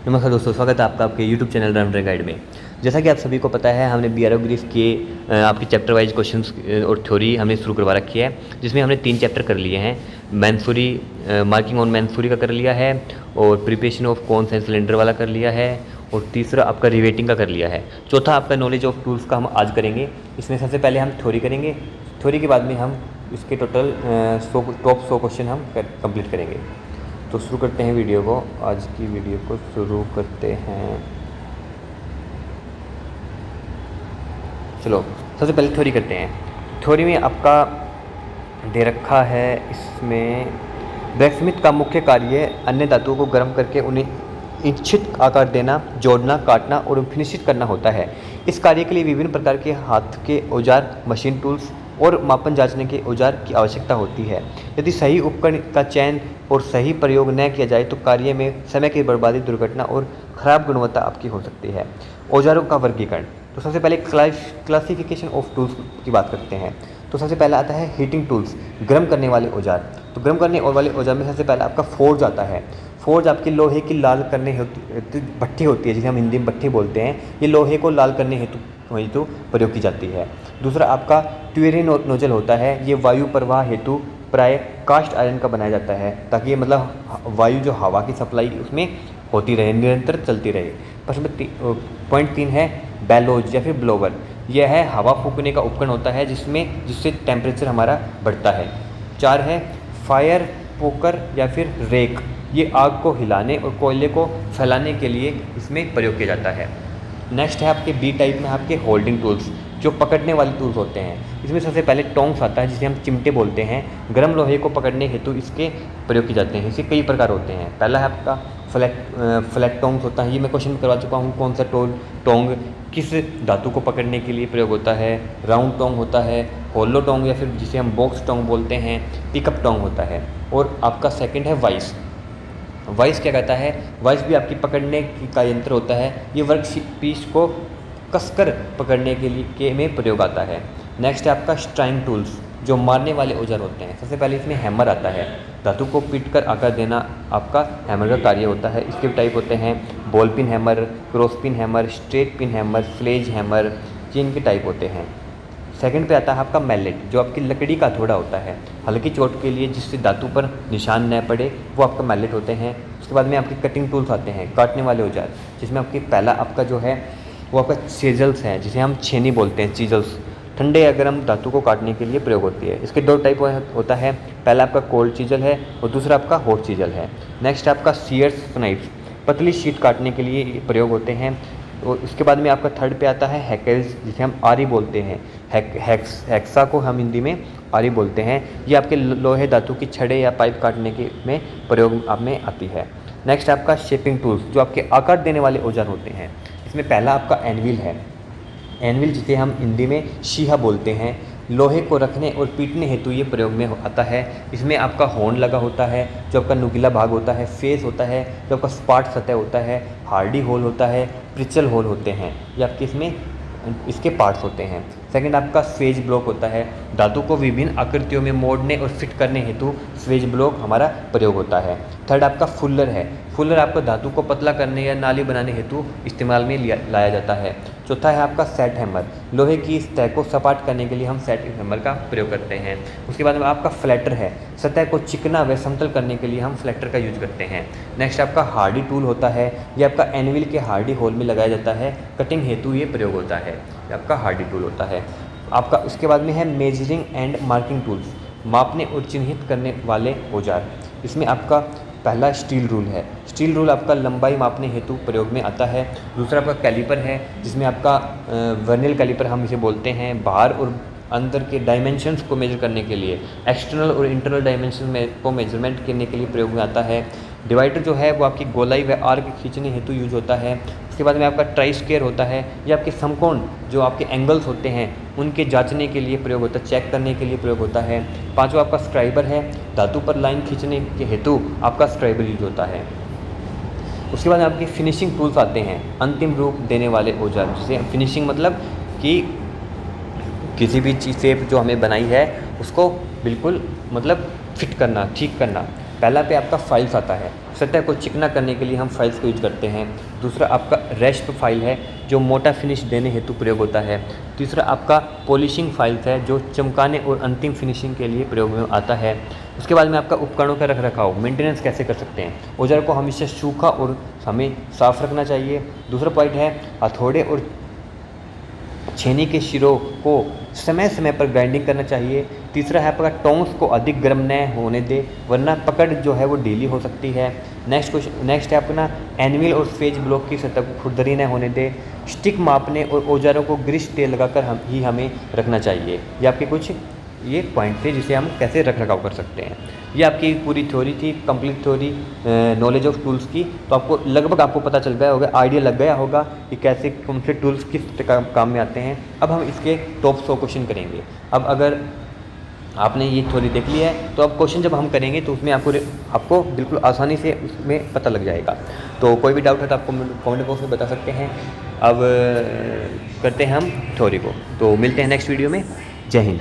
नमस्कार दोस्तों, स्वागत है आपका आपके YouTube चैनल रन गाइड में। जैसा कि आप सभी को पता है, हमने BRO ग्रीफ के आपके चैप्टर वाइज क्वेश्चंस और थ्योरी हमने शुरू करवा रखी है, जिसमें हमने 3 चैप्टर कर लिए हैं। मैन्सुरी, मार्किंग ऑन मैन्सुरी का कर लिया है, और preparation of cones and cylinder वाला कर लिया है, और तीसरा आपका रिवेटिंग का कर लिया है। चौथा आपका नॉलेज ऑफ टूल्स का हम आज करेंगे। इसमें सबसे पहले हम थ्योरी करेंगे, थ्योरी के बाद में हम इसके टोटल टॉप 100 क्वेश्चन हम कंप्लीट करेंगे। तो शुरू करते हैं वीडियो को, आज की वीडियो को शुरू करते हैं। चलो सबसे पहले थ्योरी करते हैं। थ्योरी में आपका दे रखा है, इसमें ब्लैकस्मिथ का मुख्य कार्य अन्य धातुओं को गर्म करके उन्हें इच्छित आकार देना, जोड़ना, काटना और फिनिशिंग करना होता है। इस कार्य के लिए विभिन्न प्रकार के हाथ के औजार, मशीन टूल्स और मापन जांचने के औजार की आवश्यकता होती है। यदि सही उपकरण का चयन और सही प्रयोग न किया जाए तो कार्य में समय की बर्बादी, दुर्घटना और खराब गुणवत्ता आपकी हो सकती है। औजारों का वर्गीकरण। तो सबसे पहले क्लासिफिकेशन ऑफ टूल्स की बात करते हैं। तो सबसे पहला आता है हीटिंग टूल्स, गर्म करने वाले औजार। तो गर्म करने वाले औजार में सबसे पहला आपका फोर्ज आता है। फोर्ज आपकी लोहे की लाल करने हेतु भट्ठी होती है, जिसे हम हिंदी में भट्ठी बोलते हैं। ये लोहे को लाल करने हेतु प्रयोग की जाती है। दूसरा आपका ट्यूरिंग नोजल होता है। ये वायु प्रवाह हेतु प्राय कास्ट आयरन का बनाया जाता है, ताकि ये मतलब वायु जो हवा की सप्लाई उसमें होती रहे, निरंतर चलती रहे। प्रश्न पॉइंट 3 है बेलोज या फिर ब्लोवर। यह है हवा फूकने का उपकरण होता है जिससे टेम्परेचर हमारा बढ़ता है। 4 है फायर पोकर या फिर रेक। ये आग को हिलाने और कोयले को फैलाने के लिए इसमें प्रयोग किया जाता है। नेक्स्ट है आपके बी टाइप में आपके होल्डिंग टूल्स, जो पकड़ने वाले टूल्स होते हैं। इसमें सबसे पहले टोंग्स आता है, जिसे हम चिमटे बोलते हैं। गर्म लोहे को पकड़ने हेतु इसके प्रयोग किए जाते हैं। इसके कई प्रकार होते हैं। पहला है आपका फ्लैट टोंग्स होता है। ये मैं क्वेश्चन करवा चुका हूँ, कौन सा टोंग किस धातु को पकड़ने के लिए प्रयोग होता है। राउंड टोंग होता है, होलो टोंग या फिर जिसे हम बॉक्स टोंग बोलते हैं, पिकअप टोंग होता है। और आपका सेकेंड है वाइस। वाइस क्या कहता है, वाइस भी आपकी पकड़ने का यंत्र होता है। ये वर्क पीस को कसकर पकड़ने के लिए में प्रयोग आता है। नेक्स्ट है आपका स्ट्राइंग टूल्स, जो मारने वाले औजार होते हैं। सबसे पहले इसमें हैमर आता है। धातु को पीट कर आकार देना आपका हैमर का कार्य होता है। इसके टाइप होते हैं ball pin hammer, cross pin hammer, straight pin hammer, sledge hammer, ये इनके टाइप होते हैं। सेकंड पे आता है आपका मैलेट, जो आपकी लकड़ी का हथौड़ा होता है। हल्की चोट के लिए जिससे धातु पर निशान न पड़े, वो आपका मैलेट होते हैं। उसके बाद में आपके कटिंग टूल्स आते हैं, काटने वाले औजार, जिसमें आपकी पहला आपका जो है वो आपका चीजल्स है, जिसे हम छेनी बोलते हैं। चीजल्स ठंडे या गर्म धातु को काटने के लिए प्रयोग होती है। इसके 2 टाइप होता है। पहला आपका कोल्ड चीजल है और दूसरा आपका हॉट चीजल है। नेक्स्ट आपका सीयर्स नाइफ्स, पतली शीट काटने के लिए प्रयोग होते हैं। और उसके बाद में आपका थर्ड पे आता है हैकेल्स, जिसे हम आरी बोलते हैं। हेक्सा को हम हिंदी में आरी बोलते हैं। ये आपके लोहे धातु की छड़े या पाइप काटने के में प्रयोग आप में आती है। नेक्स्ट आपका शेपिंग टूल्स, जो आपके आकार देने वाले औजार होते हैं। इसमें पहला आपका एनविल है। एनविल जिसे हम हिंदी में शीहा बोलते हैं, लोहे को रखने और पीटने हेतु ये प्रयोग में आता है। इसमें आपका हॉर्न लगा होता है, जो आपका नुकीला भाग होता है, फेस होता है, जो आपका स्पाट सतह होता है, हार्डी होल होता है, प्रिचल होल होते हैं। ये आपके इसमें इसके पार्ट्स होते हैं। सेकंड आपका स्वेज ब्लॉक होता है। धातु को विभिन्न आकृतियों में मोड़ने और फिट करने हेतु स्वेज ब्लॉक हमारा प्रयोग होता है। थर्ड आपका फुलर है। फुलर आपको धातु को पतला करने या नाली बनाने हेतु इस्तेमाल में लाया जाता है। चौथा है आपका सेट हैमर, लोहे की सतह को सपाट करने के लिए हम सेट हैमर का प्रयोग करते हैं। उसके बाद में आपका फ्लैटर है, सतह को चिकना व समतल करने के लिए हम फ्लैटर का यूज करते हैं। नेक्स्ट आपका हार्डी टूल होता है। ये आपका एनविल के हार्डी होल में लगाया जाता है, कटिंग हेतु ये प्रयोग होता है। ये आपका हार्डी टूल होता है। आपका उसके बाद में है मेजरिंग एंड मार्किंग टूल्स, मापने और चिन्हित करने वाले औजार। इसमें आपका पहला स्टील रूल है। स्टील रूल आपका लंबाई मापने हेतु प्रयोग में आता है। दूसरा आपका कैलिपर है, जिसमें आपका वर्नियर कैलिपर हम इसे बोलते हैं, बाहर और अंदर के डायमेंशंस को मेजर करने के लिए, एक्सटर्नल और इंटरनल डायमेंशन में को मेजरमेंट करने के लिए प्रयोग में आता है। डिवाइडर जो है वो आपकी गोलाई व आर्क खींचने हेतु यूज होता है। उसके बाद में आपका ट्राई स्क्वायर होता है। ये आपके समकोण जो आपके एंगल्स होते हैं उनके जांचने के लिए प्रयोग होता है, चेक करने के लिए प्रयोग होता है। पांचवा आपका स्क्राइबर है, धातु पर लाइन खींचने के हेतु आपका स्क्राइबर यूज होता है। उसके बाद आपके फिनिशिंग टूल्स आते हैं, अंतिम रूप देने वाले औजार। जिसे फिनिशिंग मतलब कि किसी भी चीज़ शेप जो हमें बनाई है उसको बिल्कुल मतलब फिट करना, ठीक करना। पहला पे आपका फाइल्स आता है, सतह को चिकना करने के लिए हम फाइल्स को यूज करते हैं। दूसरा आपका रेस्प फाइल है जो मोटा फिनिश देने हेतु प्रयोग होता है। तीसरा आपका पॉलिशिंग फाइल्स है जो चमकाने और अंतिम फिनिशिंग के लिए प्रयोग में आता है। उसके बाद में आपका उपकरणों का रख रखाव, मेंटेनेंस कैसे कर सकते हैं। औजार को हमेशा सूखा और हमें साफ रखना चाहिए। दूसरा पॉइंट है हथौड़े और छेनी के शिरों को समय समय पर ग्राइंडिंग करना चाहिए। तीसरा है आपका टोंस को अधिक गर्म न होने दे वरना पकड़ जो है वो ढीली हो सकती है। नेक्स्ट है अपना एनिमल और फेज ब्लॉक की सतह को खुरदरी न होने दे। स्टिक मापने और औजारों को ग्रीस तेल लगाकर हमें रखना चाहिए। ये आपके कुछ ये पॉइंट थे जिसे हम कैसे रख रखाव कर सकते हैं। ये आपकी पूरी थ्योरी थी, complete theory knowledge of tools की। तो आपको लगभग आपको पता चल गया होगा, आइडिया लग गया होगा कि कैसे कौन से टूल्स किस काम में आते हैं। अब हम इसके टॉप 100 क्वेश्चन करेंगे। अब अगर आपने ये थ्योरी देख लिया है तो अब क्वेश्चन जब हम करेंगे तो उसमें आपको बिल्कुल आसानी से उसमें पता लग जाएगा। तो कोई भी डाउट है तो आपको कमेंट बॉक्स में बता सकते हैं। अब करते हैं हम थ्योरी को। तो मिलते हैं नेक्स्ट वीडियो में। जय हिंद।